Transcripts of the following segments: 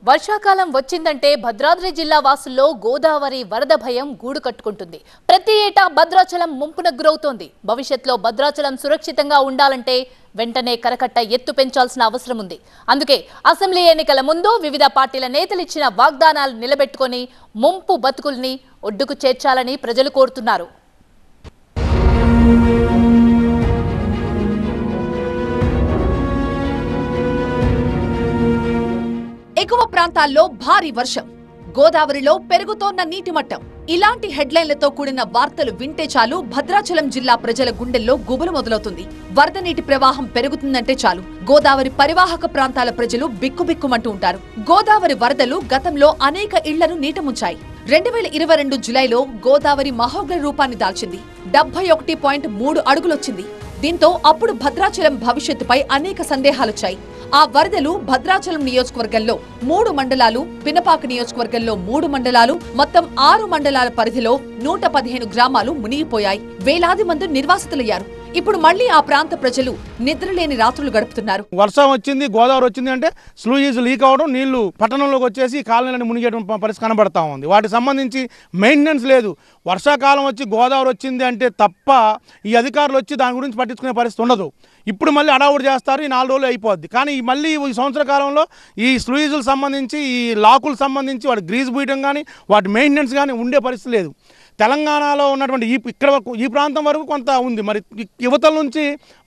వర్షాకాలం వచ్చిందంటే భద్రాద్రి జిల్లా వాసుల్లో గోదావరి వరద భయం గూడు కట్టుకుంటుంది. ప్రతి ఏటా భద్రాచలం ముంపునకు గురవుతోంది. భవిష్యత్తులో భద్రాచలం సురక్షితంగా ఉండాలంటే వెంటనే కరకట్ట ఎత్తు పెంచాల్సిన అవసరం ఉంది. అందుకే అసెంబ్లీ ఎన్నికల ముందు వివిధ పార్టీల నేతలు ఇచ్చిన వాగ్దానాలు నిలబెట్టుకొని ముంపు బతుకుల్ని ఒడ్డుకు చేర్చాలని ప్రజలు కోరుతున్నారు. ఎగువ ప్రాంతాల్లో భారీ వర్షం, గోదావరిలో పెరుగుతోన్న నీటి మట్టం. ఇలాంటి హెడ్లైన్లతో కూడిన వార్తలు వింటే చాలు భద్రాచలం జిల్లా ప్రజల గుండెల్లో గుబులు మొదలవుతుంది. వరద నీటి ప్రవాహం పెరుగుతుందంటే చాలు గోదావరి పరివాహక ప్రాంతాల ప్రజలు బిక్కుబిక్కుమంటూ ఉంటారు. గోదావరి వరదలు గతంలో అనేక ఇళ్లను నీట ముంచాయి. 2022 జులైలో గోదావరి మహోగ్ర రూపాన్ని దాల్చింది. 71.3 అడుగులొచ్చింది. దీంతో అప్పుడు భద్రాచలం భవిష్యత్తుపై అనేక సందేహాలొచ్చాయి. ఆ వరదలు భద్రాచలం నియోజకవర్గంలో 3 మండలాలు, పినపాక నియోజకవర్గంలో 3 మండలాలు, మొత్తం 6 మండలాల పరిధిలో 115 గ్రామాలు మునిగిపోయాయి. వేలాది మంది నిర్వాసితులయ్యారు. ఇప్పుడు మళ్లీ ఆ ప్రాంత ప్రజలు నిద్రలేని రాత్రులు గడుపుతున్నారు. వర్షం వచ్చింది, గోదావరి వచ్చింది అంటే స్లూయిస్ లీక్ అవడం, నీళ్లు పట్టణంలోకి వచ్చేసి కాలనీలను మునిగేయడం పరిస్థితి కనబడతా ఉంది. వాటికి సంబంధించి మెయింటెనెన్స్ లేదు. వర్షాకాలం వచ్చి గోదావరి వచ్చింది అంటే తప్ప ఈ అధికారులు వచ్చి దాని గురించి పట్టించుకునే పరిస్థితి ఉండదు. ఇప్పుడు మళ్ళీ అడావుడు చేస్తారు, ఈ 4 రోజులు అయిపోద్ది. కానీ మళ్ళీ ఈ సంవత్సర కాలంలో ఈ స్లూయిజులకు సంబంధించి, ఈ లాకులకు సంబంధించి వాటి గ్రీజ్ బూయడం కానీ, వాటి మెయింటెనెన్స్ కానీ ఉండే పరిస్థితి లేదు. తెలంగాణలో ఉన్నటువంటి ఈ ప్రాంతం వరకు కొంత ఉంది. మరి యువతల నుంచి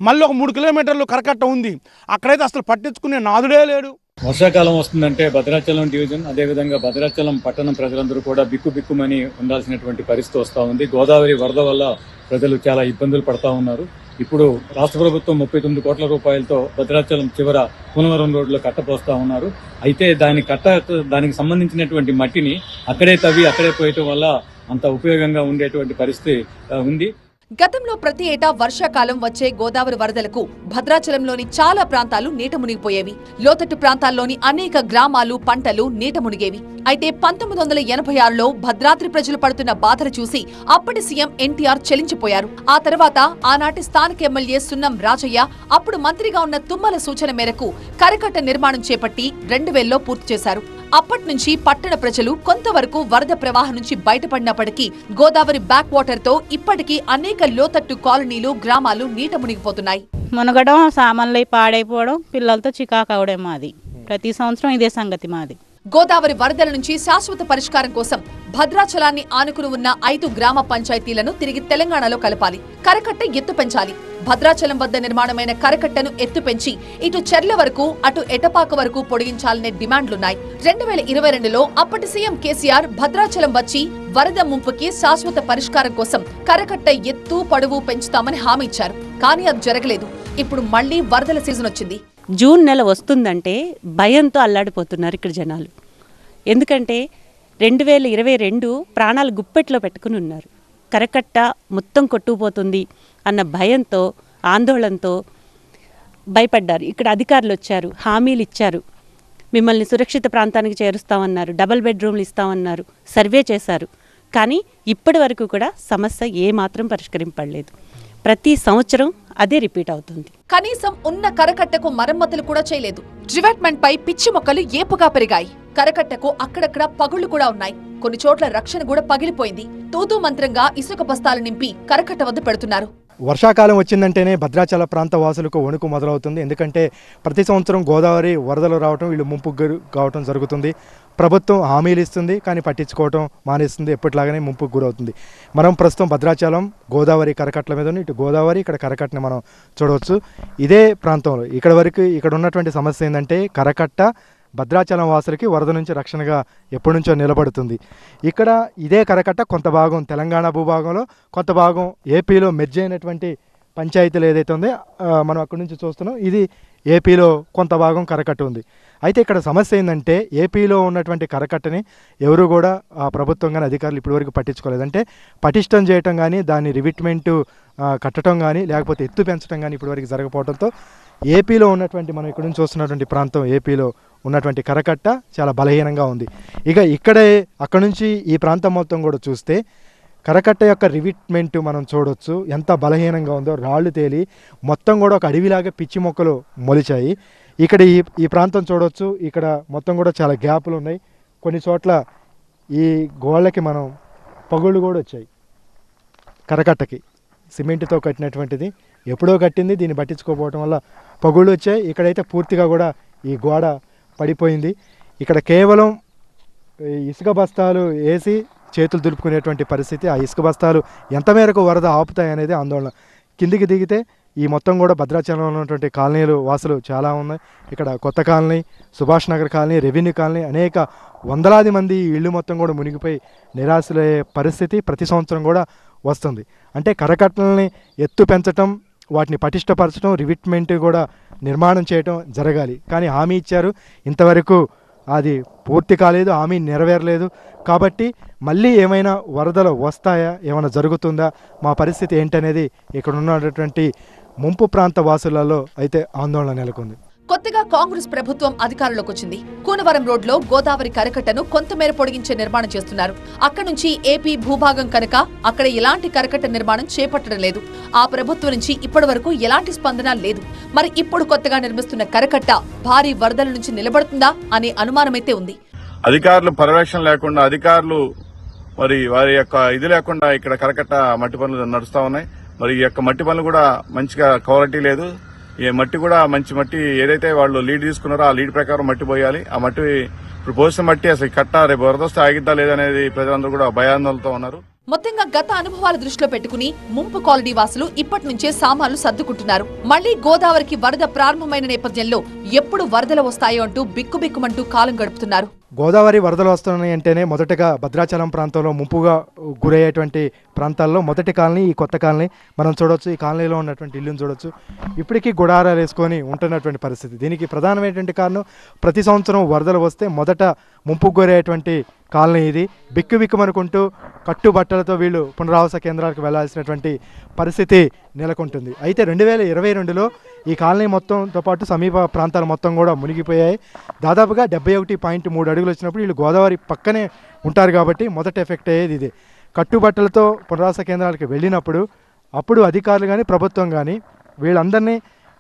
మళ్ళీ ఒక 3 కిలోమీటర్లు కరకట్ట ఉంది. అక్కడైతే అసలు పట్టించుకునే నాదుడే లేడు. వర్షాకాలం వస్తుందంటే భద్రాచలం డివిజన్, అదేవిధంగా భద్రాచలం పట్టణం ప్రజలందరూ కూడా బిక్కుబిక్కుమని ఉండాల్సినటువంటి పరిస్థితి వస్తూ ఉంది. గోదావరి వరద వల్ల ప్రజలు చాలా ఇబ్బందులు పడతా ఉన్నారు. ఇప్పుడు రాష్ట్ర ప్రభుత్వం 39 కోట్ల రూపాయలతో భద్రాచలం చివర కూనవరం రోడ్లో కట్టపోస్తా ఉన్నారు. అయితే దానికి సంబంధించినటువంటి మట్టిని అక్కడే తవ్వి అక్కడే పోయటం వల్ల అంత ఉపయోగంగా ఉండేటువంటి పరిస్థితి ఉంది. గతంలో ప్రతి ఏటా వర్షాకాలం వచ్చే గోదావరి వరదలకు భద్రాచలంలోని చాలా ప్రాంతాలు నీట మునిగిపోయేవి. లోతట్టు ప్రాంతాల్లోని అనేక గ్రామాలు, పంటలు నీట మునిగేవి. అయితే 1986లో భద్రాద్రి ప్రజలు పడుతున్న బాధలు చూసి అప్పటి సీఎం ఎన్టీఆర్ చెలించిపోయారు. ఆ తర్వాత ఆనాటి స్థానిక ఎమ్మెల్యే సున్నం రాజయ్య అప్పుడు మంత్రిగా ఉన్న తుమ్మల సూచన మేరకు కరకట్ట నిర్మాణం చేపట్టి 2000లో పూర్తి చేశారు. అప్పటి నుంచి పట్టణ ప్రజలు కొంతవరకు వరద ప్రవాహం నుంచి బయటపడినప్పటికీ గోదావరి బ్యాక్ వాటర్ తో ఇప్పటికీ అనేక లోతట్టు కాలనీలు, గ్రామాలు నీట మునిగిపోతున్నాయి. మునగడం, సామాన్లు పాడైపోవడం, పిల్లలతో చికాకవడం మాది. ప్రతి సంవత్సరం ఇదే సంగతి మాది. గోదావరి వరదల నుంచి శాశ్వత పరిష్కారం కోసం భద్రాచలాన్ని ఆనుకుని ఉన్న 5 గ్రామ పంచాయతీలను తిరిగి తెలంగాణలో కలపాలి. కరకట్ట ఎత్తు పెంచాలి. భద్రాచలం వద్ద నిర్మాణమైన కరకట్టను ఎత్తు పెంచి ఇటు చెర్ల వరకు, అటు ఎటపాక వరకు పొడిగించాలనే డిమాండ్లున్నాయి. 2022లో అప్పటి సీఎం కేసీఆర్ భద్రాచలం వచ్చి వరద ముంపుకి శాశ్వత పరిష్కారం కోసం కరకట్ట ఎత్తు, పొడవు పెంచుతామని హామీ ఇచ్చారు. కానీ అది జరగలేదు. ఇప్పుడు మళ్లీ వరదల సీజన్ వచ్చింది. జూన్ నెల వస్తుందంటే భయంతో అల్లాడిపోతున్నారు ఇక్కడ జనాలు. ఎందుకంటే 2022 ప్రాణాలు గుప్పెట్లో పెట్టుకుని ఉన్నారు. కరకట్ట మొత్తం కొట్టుకుపోతుంది అన్న భయంతో, ఆందోళనతో భయపడ్డారు. ఇక్కడ అధికారులు వచ్చారు, హామీలు ఇచ్చారు, మిమ్మల్ని సురక్షిత ప్రాంతానికి చేరుస్తామన్నారు, డబుల్ బెడ్రూమ్లు ఇస్తామన్నారు, సర్వే చేశారు. కానీ ఇప్పటి వరకు కూడా సమస్య ఏమాత్రం పరిష్కరింపడలేదు. ప్రతి సంవత్సరం అదే రిపీట్ అవుతుంది. కనీసం ఉన్న కరకట్టకు మరమ్మతులు కూడా చేయలేదు. డివెట్మెంట్ పై పిచ్చి మొక్కలు ఏపుగా పెరిగాయి. కరకట్టకు అక్కడక్కడ పగుళ్లు కూడా ఉన్నాయి. కొన్ని చోట్ల రక్షణ కూడా పగిలిపోయింది. తూతూ మంత్రంగా ఇసుక బస్తాలు నింపి కరకట్ట వద్ద పెడుతున్నారు. వర్షాకాలం వచ్చిందంటేనే భద్రాచల ప్రాంత వాసులకు వణుకు మొదలవుతుంది. ఎందుకంటే ప్రతి సంవత్సరం గోదావరి వరదలు రావటం, వీళ్ళు ముంపు కావటం జరుగుతుంది. ప్రభుత్వం హామీలు ఇస్తుంది, కానీ పట్టించుకోవటం మానేస్తుంది. ఎప్పటిలాగానే ముంపుకు గురవుతుంది. మనం ప్రస్తుతం భద్రాచలం గోదావరి కరకట్టల మీద ఇటు గోదావరి, ఇక్కడ కరకట్టని మనం చూడవచ్చు. ఇదే ప్రాంతంలో ఇక్కడ ఉన్నటువంటి సమస్య ఏంటంటే కరకట్ట భద్రాచలం వాసులకి వరద నుంచి రక్షణగా ఎప్పటి నుంచో నిలబడుతుంది. ఇక్కడ ఇదే కరకట్ట కొంత భాగం తెలంగాణ భూభాగంలో, కొంత భాగం ఏపీలో మెర్జ్ అయినటువంటి పంచాయతీలు ఏదైతే ఉందో మనం అక్కడి నుంచి చూస్తున్నాం. ఇది ఏపీలో కొంత భాగం కరకట్ట ఉంది. అయితే ఇక్కడ సమస్య ఏంటంటే ఏపీలో ఉన్నటువంటి కరకట్టని ఎవరు కూడా ప్రభుత్వం కానీ అధికారులు ఇప్పటివరకు పట్టించుకోలేదు. అంటే పటిష్టం చేయటం కానీ, దాన్ని రివిట్మెంటు కట్టడం కానీ, లేకపోతే ఎత్తు పెంచడం కానీ ఇప్పటివరకు జరగకపోవడంతో ఏపీలో ఉన్నటువంటి మనం ఇక్కడ నుంచి చూస్తున్నటువంటి ప్రాంతం, ఏపీలో ఉన్నటువంటి కరకట్ట చాలా బలహీనంగా ఉంది. ఇక అక్కడ నుంచి ఈ ప్రాంతం మొత్తం కూడా చూస్తే కరకట్ట యొక్క రివిట్మెంట్ మనం చూడొచ్చు ఎంత బలహీనంగా ఉందో. రాళ్ళు తేలి మొత్తం కూడా ఒక అడవిలాగా పిచ్చి మొక్కలు మొలిచాయి. ఇక్కడ ఈ ప్రాంతం చూడవచ్చు. ఇక్కడ మొత్తం కూడా చాలా గ్యాపులు ఉన్నాయి. కొన్ని చోట్ల ఈ గోళ్ళకి మనం పగుళ్ళు కూడా వచ్చాయి. కరకట్టకి సిమెంట్తో కట్టినటువంటిది ఎప్పుడో కట్టింది, దీన్ని పట్టించుకోకపోవడం వల్ల పగుళ్ళు వచ్చాయి. ఇక్కడైతే పూర్తిగా కూడా ఈ గోడ పడిపోయింది. ఇక్కడ కేవలం ఇసుక బస్తాలు వేసి చేతులు దులుపుకునేటువంటి పరిస్థితి. ఆ ఇసుక బస్తాలు ఎంత మేరకు వరద ఆపుతాయి అనేది ఆందోళన. కిందికి దిగితే ఈ మొత్తం కూడా భద్రాచలంలో ఉన్నటువంటి కాలనీలు వాసులు చాలా ఉన్నాయి. ఇక్కడ కొత్త colony, Subhash Nagar colony, revenue colony అనేక వందలాది మంది ఇళ్ళు మొత్తం కూడా మునిగిపోయి నిరాశలయ్యే పరిస్థితి ప్రతి సంవత్సరం కూడా వస్తుంది. అంటే కరకట్టలని ఎత్తు పెంచటం, వాటిని పటిష్టపరచడం, రివిట్మెంట్ కూడా నిర్మాణం చేయటం జరగాలి. కానీ హామీ ఇచ్చారు, ఇంతవరకు అది పూర్తి కాలేదు, హామీ నెరవేరలేదు. కాబట్టి మళ్ళీ ఏమైనా వరదలు వస్తాయా, ఏమైనా జరుగుతుందా, మా పరిస్థితి ఏంటనేది ఇక్కడ ఉన్నటువంటి ముంపు ప్రాంత వాసులలో అయితే ఆందోళన నెలకొంది. కొత్తగా కాంగ్రెస్ ప్రభుత్వం అధికారంలోకి వచ్చింది. కూనవరం రోడ్లో గోదావరి కరకట్టను కొంతమేర పొడిగించే నిర్మాణం చేస్తున్నారు. అక్కడి నుంచి ఏపీ భూభాగం కనుక అక్కడ ఎలాంటి కరకట్ట నిర్మాణం చేపట్టడం లేదు. ఆ ప్రభుత్వం నుంచి ఇప్పటి వరకు ఎలాంటి స్పందన లేదు. మరి ఇప్పుడు కొత్తగా నిర్మిస్తున్న కరకట్ట భారీ వరదల నుంచి నిలబడుతుందా అనే అనుమానమైతే ఉంది. అధికారులు పర్యవేక్షణ లేకుండా, అధికారులు మరి వారి యొక్క ఇది లేకుండా ఇక్కడ కరకట్ట మట్టి పనులు నడుస్తా ఉన్నాయి. మరి ఈ యొక్క మట్టి పనులు కూడా మంచిగా క్వాలిటీ లేదు. ఈ మట్టి కూడా మంచి మట్టి ఏదైతే వాళ్ళు లీడ్ తీసుకున్నారో ఆ లీడ్ ప్రకారం మట్టి పోయాలి. ఆ మట్టి ఇప్పుడు పోసిన మట్టి అసలు కట్ట రేపు వరదొస్తే ఆగిద్దా లేదనేది ప్రజలందరూ కూడా భయాందోళనతో ఉన్నారు. మొత్తంగా గత అనుభవాల దృష్టిలో పెట్టుకుని ముంపు కాలనీ వాసులు ఇప్పటి నుంచే సామాన్లు సర్దుకుంటున్నారు. మళ్లీ గోదావరికి వరద ప్రారంభమైన నేపథ్యంలో ఎప్పుడు వరదలు వస్తాయో అంటూ బిక్కుబిక్కుమంటూ కాలం గడుపుతున్నారు. గోదావరి వరదలు వస్తున్నాయి అంటేనే మొదటగా భద్రాచలం ప్రాంతంలో ముంపుగా గురయ్యేటువంటి ప్రాంతాల్లో మొదటి కాలనీ ఈ కొత్త కాలనీ మనం చూడవచ్చు. ఈ కాలనీలో ఉన్నటువంటి ఇల్లును చూడవచ్చు. ఇప్పటికీ గుడారాలు వేసుకొని ఉంటున్నటువంటి పరిస్థితి. దీనికి ప్రధానమైనటువంటి కారణం ప్రతి సంవత్సరం వరదలు వస్తే మొదట ముంపుకు గురయ్యేటువంటి కాలనీ ఇది. బిక్కుబిక్కుమనుకుంటూ కట్టుబట్టలతో వీళ్ళు పునరావాస కేంద్రాలకు వెళ్లాల్సినటువంటి పరిస్థితి నెలకొంటుంది. అయితే 2022లో ఈ కాలనీ మొత్తంతో పాటు సమీప ప్రాంతాలు మొత్తం కూడా మునిగిపోయాయి. దాదాపుగా 71.3 అడుగులు వచ్చినప్పుడు వీళ్ళు గోదావరి పక్కనే ఉంటారు కాబట్టి మొదట ఎఫెక్ట్ అయ్యేది ఇదే. కట్టుబట్టలతో పునరావాస కేంద్రాలకు వెళ్ళినప్పుడు అప్పుడు అధికారులు కానీ ప్రభుత్వం కానీ వీళ్ళందరినీ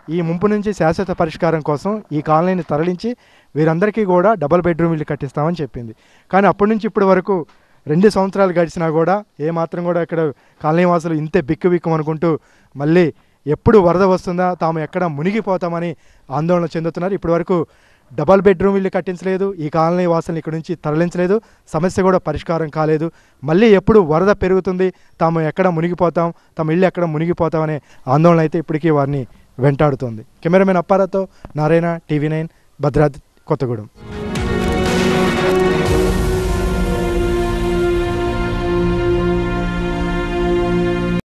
ఈ ముంపు నుంచి శాశ్వత పరిష్కారం కోసం ఈ కాలనీని తరలించి వీరందరికీ కూడా డబుల్ బెడ్రూమ్ ఇల్లు కట్టిస్తామని చెప్పింది. కానీ అప్పటి నుంచి ఇప్పటి వరకు 2 సంవత్సరాలు గడిచినా కూడా ఏమాత్రం కూడా ఇక్కడ కాలనీ వాసులు ఇంతే బిక్కుబిక్కు అనుకుంటూ మళ్ళీ ఎప్పుడు వరద వస్తుందా, తాము ఎక్కడ మునిగిపోతామని ఆందోళన చెందుతున్నారు. ఇప్పటి వరకు డబల్ బెడ్రూమ్ ఇల్లు కట్టించలేదు, ఈ కాలనీ వాసులను ఇక్కడ నుంచి తరలించలేదు, సమస్య కూడా పరిష్కారం కాలేదు. మళ్ళీ ఎప్పుడు వరద పెరుగుతుంది, తాము ఎక్కడ మునిగిపోతాం, తమ ఇల్లు ఎక్కడ మునిగిపోతామనే ఆందోళన అయితే ఇప్పటికీ వారిని వెంటాడుతోంది. కెమెరామెన్ అప్పారాతో నారాయణ, TV9, భద్రాద్రి కొత్తగూడెం.